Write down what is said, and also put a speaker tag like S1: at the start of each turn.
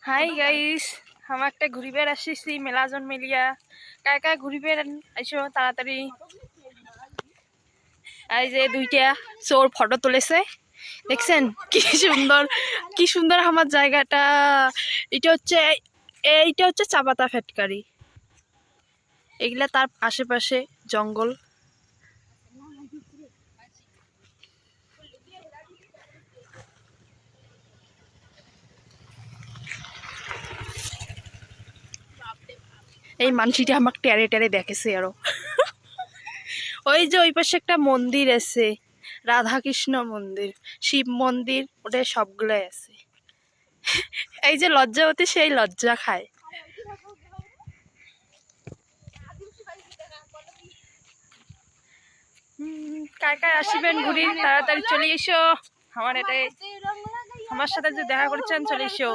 S1: Hi guys, हम একটা ঘুরিবার আসিছি মেলাজন মেলিয়া। কায় কায় ঘুরিবার আইসো তাড়াতাড়ি। এই যে দুইটা চোর ফটো তুলেছে, দেখছেন কি সুন্দর আমার জায়গাটা। এইটা হচ্ছে চাপাতা ফ্যাক্টরি, এগুলা তার আশেপাশে জঙ্গল। এই মানসিটা আমাকে টেরে টেরে দেখেছে আরো। ওই যে ওই পাশে একটা মন্দির আছে, রাধা কৃষ্ণ মন্দির, শিব মন্দির, ওটা সবগুলাই আছে। এই যে লজ্জাবতী সেই লজ্জা খায়। কায় কায় আসিবেন ঘুরি, তাড়াতাড়ি চলে এসো। আমার সাথে যে দেখা করছেন চলে এসো।